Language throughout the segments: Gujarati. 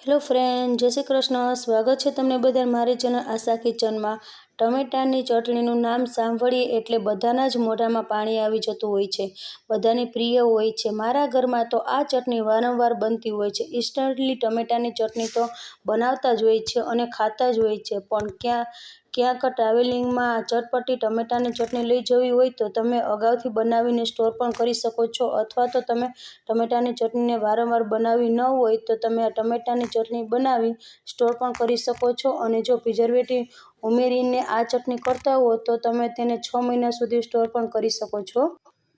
હેલો ફ્રેન્ડ, જય શ્રી કૃષ્ણ. સ્વાગત છે તમને બધા મારી ચેનલ આશા કિચનમાં. ટમેટાની ચટણીનું નામ સાંભળીએ એટલે બધાના જ મોઢામાં પાણી આવી જતું હોય છે, બધાની પ્રિય હોય છે. મારા ઘરમાં તો આ ચટણી વારંવાર બનતી હોય છે. ઇન્સ્ટન્ટલી ટમેટાની ચટણી તો બનાવતા જ હોય છે અને ખાતા જ હોય છે, પણ ક્યાંક ટ્રાવેલિંગમાં ચટપટી ટમેટાની ચટણી લઈ જવી હોય તો તમે અગાઉથી બનાવીને સ્ટોર પણ કરી શકો છો, અથવા તો તમે ટમેટાની ચટણીને વારંવાર બનાવી ન હોય તો તમે આ ટમેટાની ચટણી બનાવી સ્ટોર પણ કરી શકો છો. અને જો પ્રિઝર્વેટિવ ઉમેરીને આ ચટણી કરતા હો તો તમે તેને 6 મહિના સુધી સ્ટોર પણ કરી શકો છો.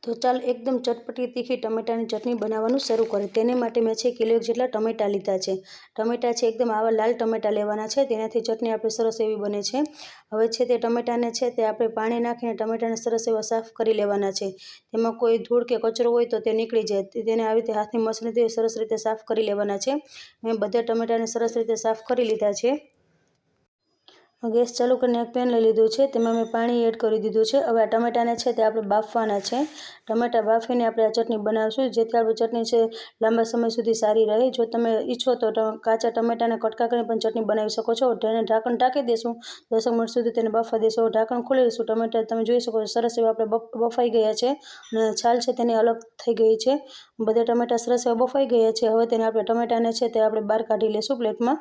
તો ચાલો એકદમ ચટપટી તીખી ટમેટાની ચટણી બનાવવાનું શરૂ કરીએ. તેને માટે મેં 6 કિલો જેટલા ટમેટાં લીધા છે. ટમેટાં છે એકદમ આવા લાલ ટમેટાં લેવાના છે, તેનાથી ચટણી આપણે સરસ એવી બને છે. હવે છે તે ટમેટાને છે તે આપણે પાણી નાખીને ટમેટાને સરસ એવા સાફ કરી લેવાના છે. તેમાં કોઈ ધૂળ કે કચરો હોય તો તે નીકળી જાય. તેને આવી રીતે હાથની મસળીથી સરસ રીતે સાફ કરી લેવાના છે. મેં બધા ટમેટાને સરસ રીતે સાફ કરી લીધા છે. ગેસ ચાલુ કરીને એક પેન લઈ લીધું છે, તેમાં મેં પાણી એડ કરી દીધું છે. હવે આ ટમેટાને છે તે આપણે બાફવાના છે. ટમેટા બાફીને આપણે આ ચટણી બનાવીશું, જેથી આપણી ચટણી છે લાંબા સમય સુધી સારી રહે. જો તમે ઈચ્છો તો કાચા ટમેટાને કટકા કરીને પણ ચટણી બનાવી શકો છો. તેને ઢાંકણ ઢાંકી દેશું, 10 મિનિટ સુધી તેને બાફવા દેશું. ઢાંકણ ખોલી દઈશું. ટમેટા તમે જોઈ શકો છો સરસ એવા આપણે બફાઈ ગયા છે અને છાલ છે તેની અલગ થઈ ગઈ છે. બધા ટમેટા સરસ એવા બફાઈ ગયા છે. હવે તેને આપણે ટમેટાને છે તે આપણે બહાર કાઢી લેશું પ્લેટમાં.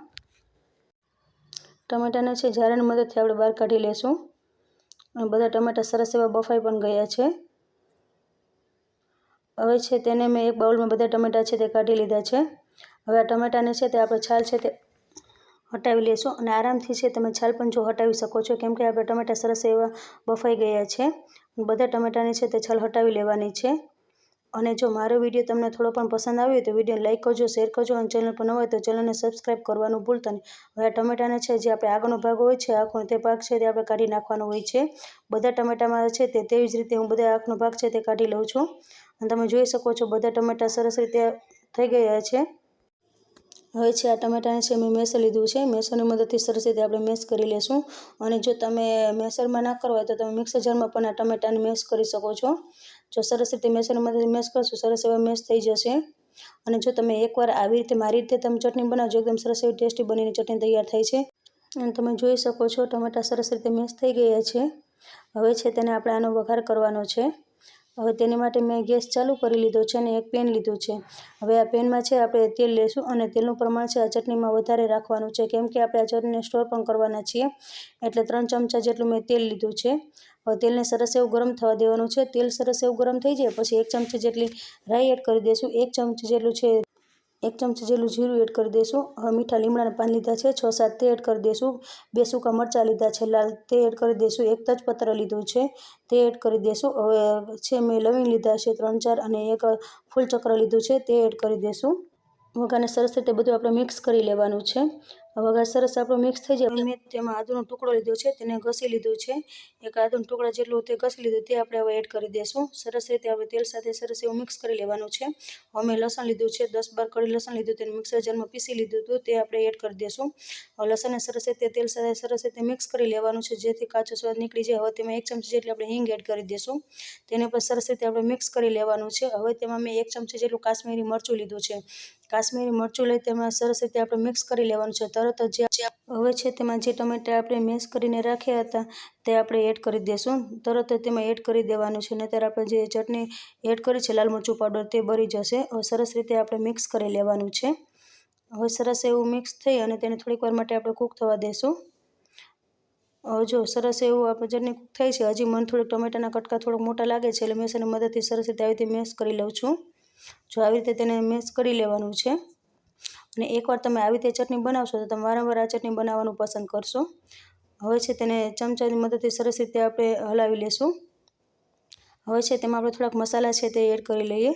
ટમેટાને છે ઝારાની મદદથી આપણે બહાર કાઢી લેશું. અને બધા ટમેટા સરસ એવા બફાઈ પણ ગયા છે. હવે છે તેને મેં એક બાઉલમાં બધા ટમેટા છે તે કાઢી લીધા છે. હવે આ ટમેટાને છે તે આપણે છાલ છે તે હટાવી લેશું, અને આરામથી છે તમે છાલ પણ જો હટાવી શકો છો, કેમ કે આપણે ટમેટા સરસ એવા બફાઈ ગયા છે. બધા ટમેટાની છે તે છાલ હટાવી લેવાની છે. અને જો મારો વિડીયો તમને થોડો પણ પસંદ આવ્યો તો વિડીયોને લાઇક કરજો, શેર કરજો, અને ચેનલ પર ન હોય તો ચેનલને સબસ્ક્રાઈબ કરવાનું ભૂલતા નહીં. હવે આ ટમેટાને છે જે આપણે આગળનો ભાગ હોય છે આખો, તે ભાગ છે તે આપણે કાઢી નાખવાનો હોય છે. બધા ટમેટામાં છે તેવી જ રીતે હું બધા આખનો ભાગ છે તે કાઢી લઉં છું. અને તમે જોઈ શકો છો બધા ટમેટા સરસ રીતે થઈ ગયા છે. હવે છે આ ટમેટાને છે મેં મેસર લીધું છે. મેસરની મદદથી સરસ રીતે આપણે મેશ કરી લેશું. અને જો તમે મેસરમાં ના કરવા હોય તો તમે મિક્સર જારમાં પણ આ ટમેટાને મેશ કરી શકો છો. જો સરસ રીતે મેસરની મદદથી મેશ કરશું, સરસ એવા મેશ થઈ જશે. અને જો તમે એકવાર આવી રીતે મારી રીતે તમે ચટણી બનાવજો, એકદમ સરસ એવી ટેસ્ટી બનીને ચટણી તૈયાર થાય છે. અને તમે જોઈ શકો છો ટમેટા સરસ રીતે મેશ થઈ ગયા છે. હવે છે તેને આપણે આનો વઘાર કરવાનો છે. હવે તેની માટે મેં ગેસ ચાલુ કરી લીધો છે અને એક પેન લીધું છે. હવે આ પેનમાં છે આપણે તેલ લેશું, અને તેલનું પ્રમાણ છે આ ચટણીમાં વધારે રાખવાનું છે, કેમ કે આપણે આ ચટણીને સ્ટોર પણ કરવાના છીએ. એટલે 3 ચમચા જેટલું મેં તેલ લીધું છે. હવે તેલને સરસ એવું ગરમ થવા દેવાનું છે. તેલ સરસ એવું ગરમ થઈ જાય પછી 1 ચમચી જેટલી રાઈ એડ કરી દઈશું. 1 ચમચી જેટલું છે 1 ચમચી જેટલું જીરું એડ કરી દઈશું. હવે મીઠા લીમડાના પાન લીધા છે 6-7 તે એડ કરી દઈશું. 2 સૂકા મરચાં લીધા છે લાલ, તે એડ કરી દઈશું. 1 તેજપત્ર લીધું છે તે એડ કરી દઈશું. હવે છે મેં લવિંગ લીધા છે 3-4 અને 1 ફૂલચક્ર લીધું છે તે એડ કરી દઈશું. વઘારને સરસ રીતે બધું આપણે મિક્સ કરી લેવાનું છે. વઘાર સરસ આપણો મિક્સ થઈ જાય. મેં તેમાં આદુનો ટુકડો લીધો છે, તેને ઘસી લીધું છે. 1 આદુનો ટુકડા જેટલું તે ઘસી લીધું, તે આપણે હવે એડ કરી દઈશું. સરસ રીતે આપણે તેલ સાથે સરસ એવું મિક્સ કરી લેવાનું છે. હવે મેં લસણ લીધું છે 10-12 કળી લસણ લીધું, તેને મિક્સર જારમાં પીસી લીધું હતું, તે આપણે એડ કરી દઈશું. હવે લસણને સરસ રીતે તેલ સાથે સરસ રીતે મિક્સ કરી લેવાનું છે, જેથી કાચો સ્વાદ નીકળી જાય. હવે તેમાં 1 ચમચી જેટલી આપણે હિંગ એડ કરી દઈશું. તેને પણ સરસ રીતે આપણે મિક્સ કરી લેવાનું છે. હવે તેમાં મેં 1 ચમચી જેટલું કાશ્મીરી મરચું લીધું છે. કાશ્મીરી મરચું લઈ તેમાં સરસ રીતે આપણે મિક્સ કરી લેવાનું છે. તરત જ હવે છે તેમાં જે ટમેટા આપણે મેશ કરીને રાખ્યા હતા તે આપણે એડ કરી દઈશું. તરત જ તેમાં એડ કરી દેવાનું છે, નહીંતર આપણે જે ચટણી એડ કરી છે લાલ મરચું પાવડર તે બળી જશે. હવે સરસ રીતે આપણે મિક્સ કરી લેવાનું છે. હવે સરસ એવું મિક્સ થઈ અને તેને થોડીક વાર માટે આપણે કૂક થવા દઈશું. હવે જો સરસ એવું આપણે ચટણી કૂક થઈ છે. હજી મને થોડીક ટમેટાના કટકા થોડોક મોટા લાગે છે, એટલે મેસરની મદદથી સરસ રીતે આવી રીતે મેશ કરી લઉં છું. જો આવી રીતે તેને મેશ કરી લેવાનું છે. અને એકવાર તમે આવી રીતે ચટણી બનાવશો તો તમે વારંવાર આ ચટણી બનાવવાનું પસંદ કરશો. હવે છે તેને ચમચાની મદદથી સરસ રીતે આપણે હલાવી લેશું. હવે છે તેમાં આપણે થોડાક મસાલા છે તે એડ કરી લઈએ.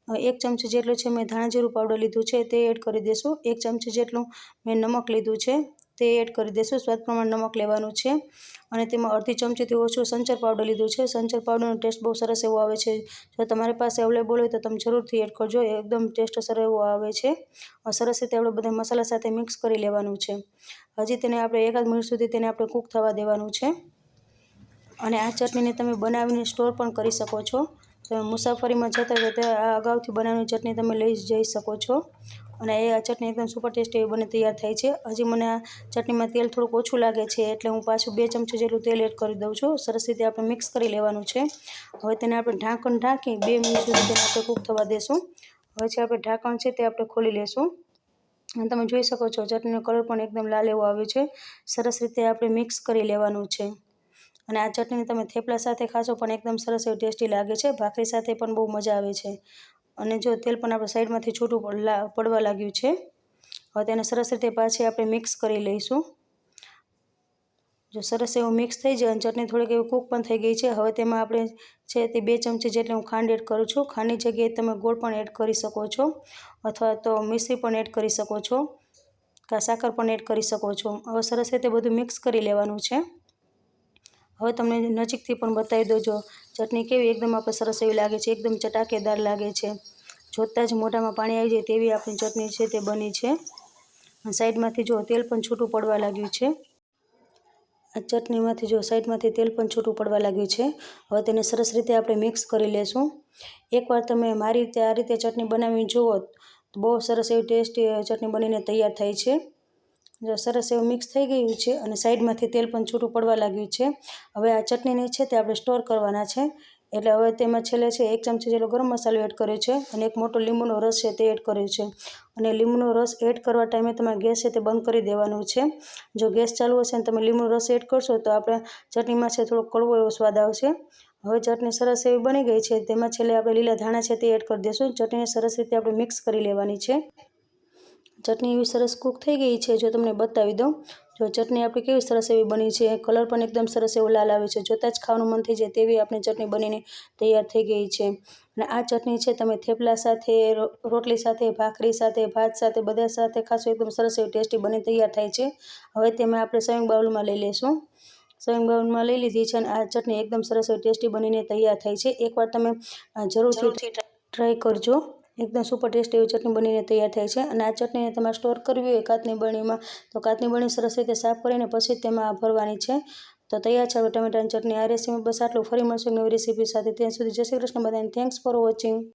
1 ચમચી જેટલું છે મેં ધાણા જીરું પાવડર લીધું છે તે એડ કરી દઈશું. 1 ચમચી જેટલું મેં નમક લીધું છે તે એડ કરી દઈશું. સ્વાદ પ્રમાણે નમક લેવાનું છે. અને તેમાં અડધી ચમચીથી ઓછું સંચર પાવડર લીધું છે. સંચર પાવડરનો ટેસ્ટ બહુ સરસ એવો આવે છે. જો તમારી પાસે અવેલેબલ હોય તો તમે જરૂરથી એડ કરજો, એકદમ ટેસ્ટ સરસ એવો આવે છે. સરસ રીતે આપણે બધા મસાલા સાથે મિક્સ કરી લેવાનું છે. હજી તેને આપણે 1 મિનિટ સુધી તેને આપણે કૂક થવા દેવાનું છે. અને આ ચટણીને તમે બનાવીને સ્ટોર પણ કરી શકો છો. તમે મુસાફરીમાં જતા હોય તો આ અગાઉથી બનાવેલી ચટણી તમે લઈ જઈ શકો છો. અને આ ચટણી એકદમ સુપર ટેસ્ટી એવી બની તૈયાર થાય છે. હજી મને આ ચટણીમાં તેલ થોડુંક ઓછું લાગે છે એટલે હું પાછું 2 ચમચી જેટલું તેલ એડ કરી દઉં છું. સરસ રીતે આપણે મિક્સ કરી લેવાનું છે. હવે તેને આપણે ઢાંકણ ઢાંકી 2 મિનિટ સુધી તેને આપણે કૂક થવા દેશું. હવે જે આપણે ઢાંકણ છે તે આપણે ખોલી લેશું અને તમે જોઈ શકો છો ચટણીનો કલર પણ એકદમ લાલ એવો આવ્યો છે. સરસ રીતે આપણે મિક્સ કરી લેવાનું છે. અને આ ચટણી તમે થેપલા સાથે ખાશો પણ એકદમ સરસ એવી ટેસ્ટી લાગે છે. ભાખરી સાથે પણ બહુ મજા આવે છે. અને જો તેલ પણ આપણે સાઈડમાંથી છૂટું પડવા લાગ્યું છે. હવે તેને સરસ રીતે પાછી આપણે મિક્સ કરી લઈશું. જો સરસ એવું મિક્સ થઈ જાય અને ચટણી થોડીક એવી કૂક પણ થઈ ગઈ છે. હવે તેમાં આપણે છે તે 2 ચમચી જેટલી હું ખાંડ એડ કરું છું. ખાંડની જગ્યાએ તમે ગોળ પણ એડ કરી શકો છો અથવા તો મિશ્રી પણ એડ કરી શકો છો કાં સાકર પણ એડ કરી શકો છો. હવે સરસ રીતે બધું મિક્સ કરી લેવાનું છે. હવે તમને નજીકથી પણ બતાવી દો, જો ચટણી કેવી એકદમ આપણે સરસ એવી લાગે છે, એકદમ ચટાકેદાર લાગે છે. જોતાં જ મોઢામાં પાણી આવી જાય તેવી આપણી ચટણી છે તે બની છે. સાઈડમાંથી જો તેલ પણ છૂટું પડવા લાગ્યું છે. આ ચટણીમાંથી જો સાઈડમાંથી તેલ પણ છૂટું પડવા લાગ્યું છે. હવે તેને સરસ રીતે આપણે મિક્સ કરી લેશું. એકવાર તમે મારી રીતે આ રીતે ચટણી બનાવી જુઓ તો બહુ સરસ એવી ટેસ્ટી ચટણી બનીને તૈયાર થાય છે. જો સરસ એવું મિક્સ થઈ ગયું છે અને સાઈડમાંથી તેલ પણ છૂટું પડવા લાગ્યું છે. હવે આ ચટણીને છે તે આપણે સ્ટોર કરવાના છે. એટલે હવે તેમાં છેલ્લે છે 1 ચમચી જેટલો ગરમ મસાલો એડ કર્યો છે અને એક મોટો લીંબુનો રસ છે તે એડ કર્યો છે. અને લીંબુનો રસ એડ કરવા ટાઈમે તમારે ગેસ છે તે બંધ કરી દેવાનું છે. જો ગેસ ચાલુ હશે અને તમે લીંબુનો રસ એડ કરશો તો આપણે ચટણીમાં છે થોડો કડવો એવો સ્વાદ આવશે. હવે ચટણી સરસ એવી બની ગઈ છે. તેમાં છેલ્લે આપણે લીલા ધાણા છે તે એડ કરી દઈશું. ચટણીને સરસ રીતે આપણે મિક્સ કરી લેવાની છે. ચટણી એવી સરસ કૂક થઈ ગઈ છે. જો તમને બતાવી દઉં, જો ચટણી આપણી કેવી સરસ એવી બની છે. કલર પણ એકદમ સરસ એવો લાલ આવે છે. જોતાં જ ખાવાનું મન થઈ જાય તેવી આપણી ચટણી બનીને તૈયાર થઈ ગઈ છે. અને આ ચટણી છે તમે થેપલા સાથે, રોટલી સાથે, ભાખરી સાથે, ભાત સાથે બધા સાથે ખાશો એકદમ સરસ એવી ટેસ્ટી બની તૈયાર થાય છે. હવે તેમાં આપણે સર્વિંગ બાઉલમાં લઈ લઈશું. સર્વિંગ બાઉલમાં લઈ લીધી છે અને આ ચટણી એકદમ સરસ એવી ટેસ્ટી બનીને તૈયાર થાય છે. એકવાર તમે જરૂરથી ટ્રાય કરજો. એકદમ સુપર ટેસ્ટી એવી ચટણી બનીને તૈયાર થાય છે. અને આ ચટણીને તમારે સ્ટોર કરવી હોય કાચની બરણીમાં તો કાચની બરણી સરસ રીતે સાફ કરીને પછી તેમાં ભરવાની છે. તો તૈયાર છે હવે ટમેટાની ચટણી. આ રેસીપી બસ આટલું. ફરી મળશું નવી રેસીપી સાથે. ત્યાં સુધી જય શ્રી કૃષ્ણ બધાને. Thanks for watching.